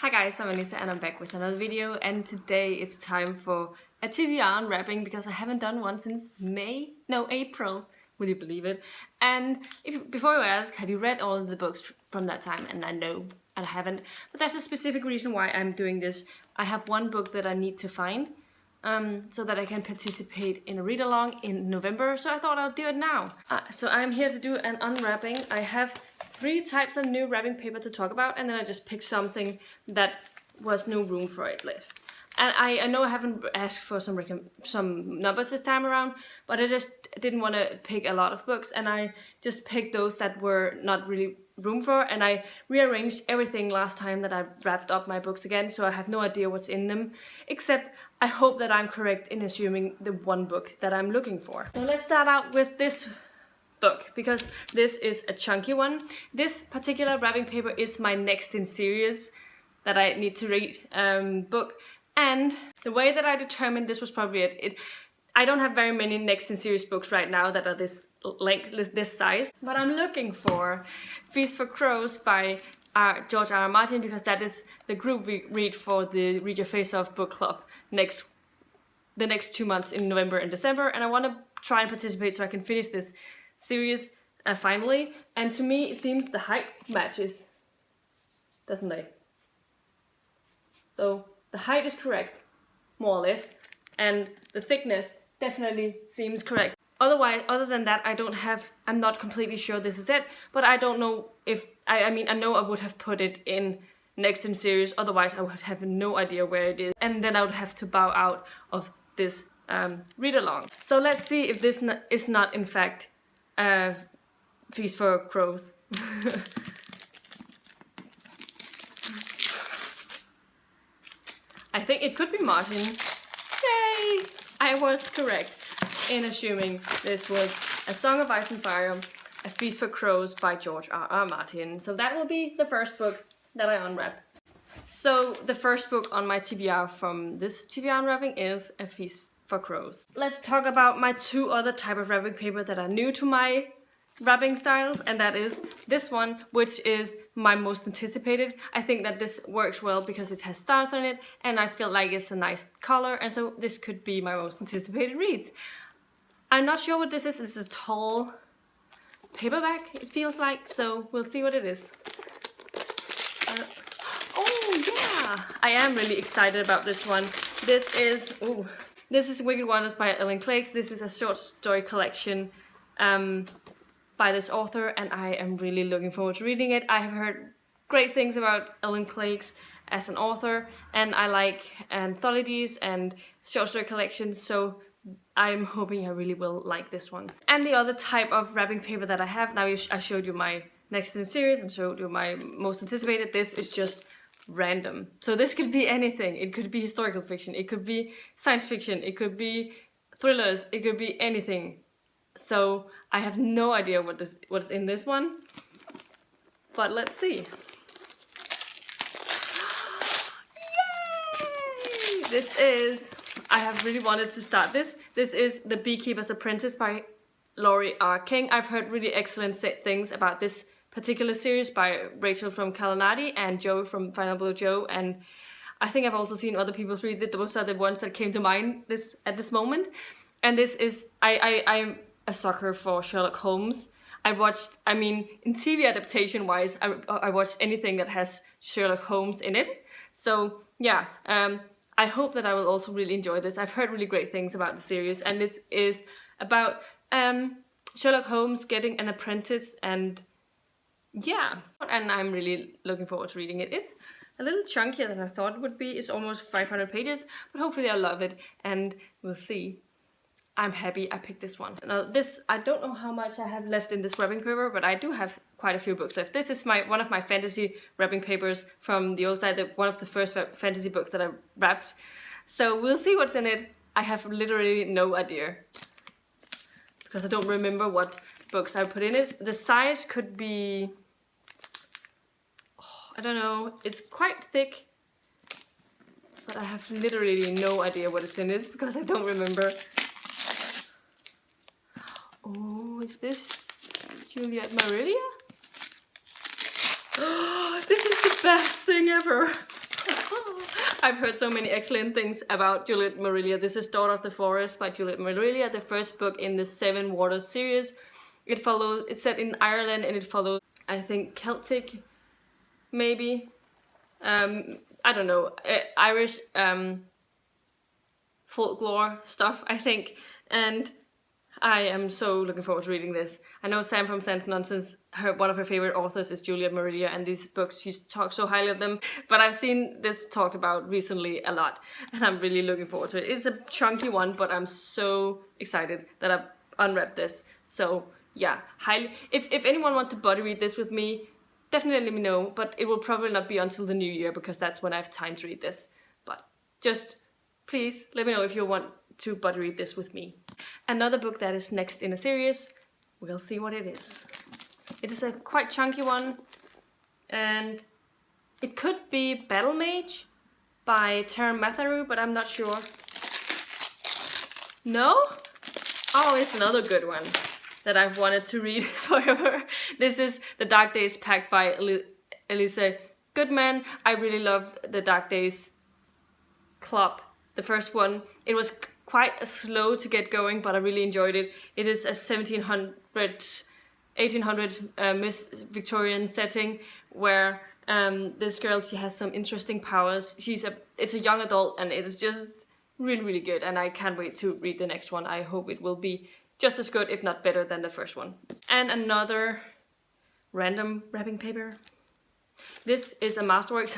Hi guys, I'm Anissa and I'm back with another video, and today it's time for a Tbr Unwrapping because I haven't done one since April. Will you believe it? And before you ask, have you read all of the books from that time? And I know I haven't, but there's a specific reason why I'm doing this. I have one book that I need to find so that I can participate in a read-along in November, so I thought I'll do it now. So I'm here to do an unwrapping. I have 3 types of new wrapping paper to talk about, and then I just picked something that was no room for it left. And I know I haven't asked for some numbers this time around, but I just didn't want to pick a lot of books, and I just picked those that were not really room for, and I rearranged everything last time that I wrapped up my books again, so I have no idea what's in them, except I hope that I'm correct in assuming the one book that I'm looking for. So let's start out with this book, because this is a chunky one. This particular wrapping paper is my next in series that I need to read book, and the way that I determined this was probably I don't have very many next in series books right now that are this length, this size, but I'm looking for Feast for Crows by George R. R. Martin, because that is the group we read for the Read Your Face Off book club the next 2 months in November and December, and I want to try and participate so I can finish this series finally. And to me it seems the height matches, doesn't it? So the height is correct, more or less, and the thickness definitely seems correct. Other than that, I'm not completely sure this is it, but I don't know if, I mean, I know I would have put it in next in series, otherwise I would have no idea where it is, and then I would have to bow out of this read along. So let's see if this is not in fact Feast for Crows. I think it could be Martin. Yay! I was correct in assuming this was A Song of Ice and Fire, A Feast for Crows by George R. R. Martin. So that will be the first book that I unwrap. So the first book on my TBR from this TBR unwrapping is A Feast for Crows. Let's talk about my 2 other type of wrapping paper that are new to my wrapping styles, and that is this one, which is my most anticipated. I think that this works well because it has stars on it, and I feel like it's a nice color, and so this could be my most anticipated reads. I'm not sure what this is. It's a tall paperback, it feels like, so we'll see what it is. Oh yeah! I am really excited about this one. This is Wicked Wonders by Ellen Cleage. This is a short story collection by this author, and I am really looking forward to reading it. I have heard great things about Ellen Cleage as an author, and I like anthologies and short story collections, so I'm hoping I really will like this one. And the other type of wrapping paper that I have, now I showed you my next in series and showed you my most anticipated. This is just random. So this could be anything. It could be historical fiction, it could be science fiction, it could be thrillers, it could be anything. So I have no idea what's in this one, but let's see. Yay! I have really wanted to start this. This is The Beekeepers Apprentice by Laurie R. King. I've heard really excellent things about this particular series by Rachel from Kalanadi and Joe from Final Blow Joe, and I think I've also seen other people read it. Those are the ones that came to mind at this moment. And this is, I'm a sucker for Sherlock Holmes. In TV adaptation wise, I watch anything that has Sherlock Holmes in it. So yeah, I hope that I will also really enjoy this. I've heard really great things about the series, and this is about Sherlock Holmes getting an apprentice, and yeah, and I'm really looking forward to reading it. It's a little chunkier than I thought it would be. It's almost 500 pages, but hopefully I'll love it, and we'll see. I'm happy I picked this one. Now this, I don't know how much I have left in this wrapping paper, but I do have quite a few books left. This is one of my fantasy wrapping papers from the old side, one of the first fantasy books that I wrapped. So we'll see what's in it. I have literally no idea, because I don't remember what books I put in it. The size could be, I don't know, it's quite thick, but I have literally no idea what is in this because I don't remember. Oh, is this Juliet Marilia? This is the best thing ever! I've heard so many excellent things about Juliet Marillier. This is Daughter of the Forest by Juliet Marillier, the first book in the Seven Waters series. It's set in Ireland and it follows, I think, Celtic, maybe. I don't know, Irish folklore stuff, I think. And I am so looking forward to reading this. I know Sam from Sans Nonsense, one of her favorite authors is Juliet Marillier, and these books, she's talked so highly of them. But I've seen this talked about recently a lot, and I'm really looking forward to it. It's a chunky one, but I'm so excited that I've unwrapped this. So yeah, highly. If anyone wants to buddy read this with me, definitely let me know. But it will probably not be until the new year because that's when I have time to read this. But just please let me know if you want to buddy read this with me. Another book that is next in a series, we'll see what it is. It is a quite chunky one, and it could be Battle Mage by Tara Matharu, but I'm not sure. No? Oh, it's another good one that I've wanted to read forever. This is The Dark Days Pact by Elisa Goodman. I really loved The Dark Days Club, the first one. It was quite slow to get going, but I really enjoyed it. It is a 1800 Miss Victorian setting where this girl, she has some interesting powers. It's a young adult, and it is just really, really good, and I can't wait to read the next one. I hope it will be just as good, if not better, than the first one. And another random wrapping paper. This is a Masterworks.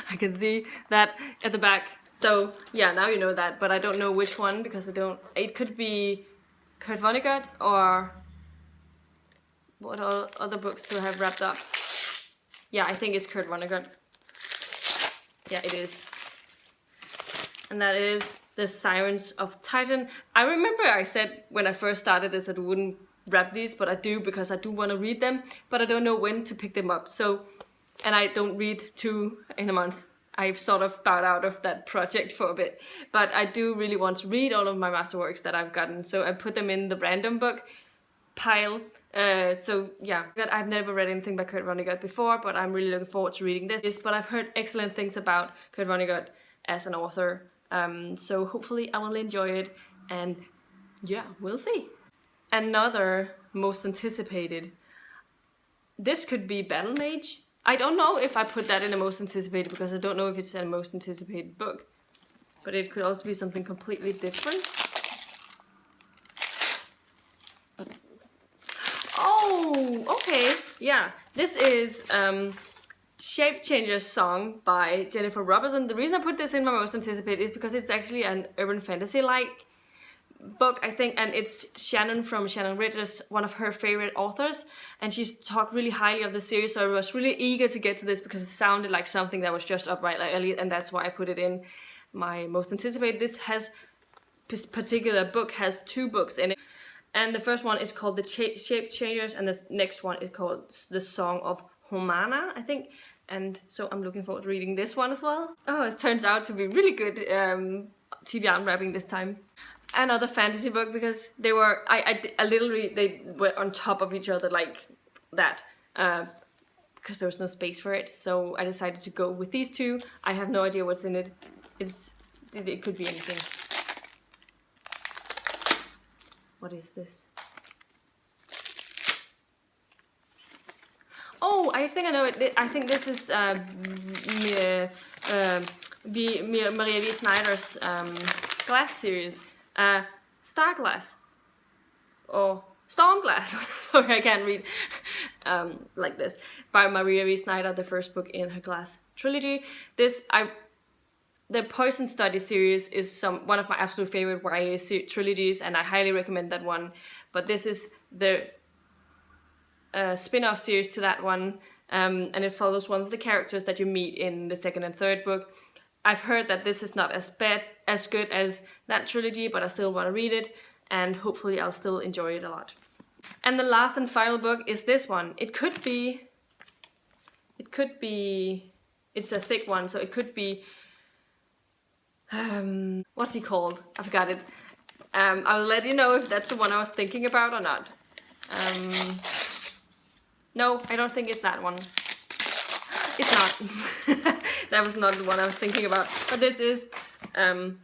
I can see that at the back. So yeah, now you know that, but I don't know which one because it could be Kurt Vonnegut or what other books do I have wrapped up? Yeah, I think it's Kurt Vonnegut. Yeah, it is. And that is The Sirens of Titan. I remember I said when I first started this that I wouldn't wrap these, but I do because I do want to read them, but I don't know when to pick them up. So, and I don't read 2 in a month. I've sort of bowed out of that project for a bit, but I do really want to read all of my masterworks that I've gotten, so I put them in the random book pile. So yeah, I've never read anything by Kurt Vonnegut before, but I'm really looking forward to reading this. But I've heard excellent things about Kurt Vonnegut as an author, so hopefully I will enjoy it, and yeah, we'll see. Another most anticipated. This could be Battle Mage. I don't know if I put that in the most anticipated because I don't know if it's a most anticipated book. But it could also be something completely different. Oh, okay. Yeah, this is Shape Changer's Song by Jennifer Robertson. The reason I put this in my most anticipated is because it's actually an urban fantasy-like book, I think, and it's Shannon from Shannon Ridger's one of her favorite authors, and she's talked really highly of the series, so I was really eager to get to this because it sounded like something that was just up right early, and that's why I put it in my most anticipated. This particular book has 2 books in it, and the first one is called The Shape Changers, and the next one is called The Song of Homana, I think, and so I'm looking forward to reading this one as well. Oh, it turns out to be really good Tbr Unwrapping this time. Another fantasy book because they were, they were on top of each other like that because there was no space for it. So I decided to go with these 2. I have no idea what's in it. It could be anything. What is this? Oh, I think I know it. I think this is Maria V. Snyder's Glass series. Star Glass or Storm Glass. Sorry, I can't read like this. By Maria V. Snyder, the first book in her Glass trilogy. The Poison Study series is one of my absolute favorite YA trilogies, and I highly recommend that one. But this is the spin-off series to that one, and it follows one of the characters that you meet in the 2nd and 3rd book. I've heard that this is not as good as that trilogy, but I still want to read it, and hopefully I'll still enjoy it a lot. And the last and final book is this one. It could be, it's a thick one, so it could be, what's he called? I forgot it. I'll let you know if that's the one I was thinking about or not. No, I don't think it's that one. It's not. that was not the one I was thinking about. But this is The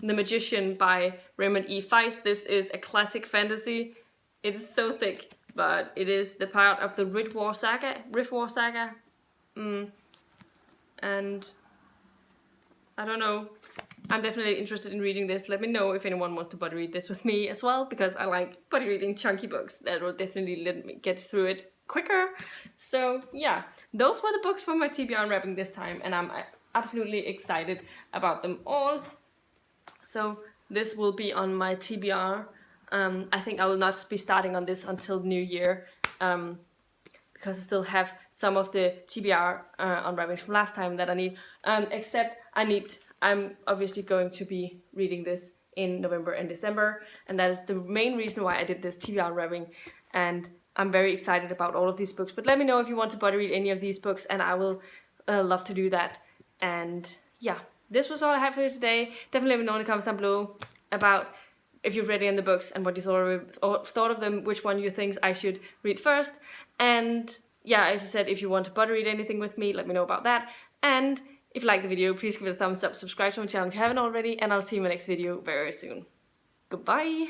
Magician by Raymond E. Feist. This is a classic fantasy. It is so thick, but it is the part of the Rift War Saga. And I don't know. I'm definitely interested in reading this. Let me know if anyone wants to buddy read this with me as well, because I like buddy reading chunky books. That will definitely let me get through it quicker. So yeah, those were the books for my TBR Unwrapping this time, and I'm absolutely excited about them all. So this will be on my TBR. I think I will not be starting on this until New Year, because I still have some of the TBR unwrappings from last time that I need, except I'm obviously going to be reading this in November and December, and that is the main reason why I did this TBR unwrapping, and I'm very excited about all of these books. But let me know if you want to buddy read any of these books, and I will love to do that. And yeah, this was all I have for you today. Definitely let me know in the comments down below about if you've read any of the books and what you thought of them, which one you think I should read first. And yeah, as I said, if you want to buddy read anything with me, let me know about that. And if you like the video, please give it a thumbs up, subscribe to my channel if you haven't already, and I'll see you in my next video very soon. Goodbye!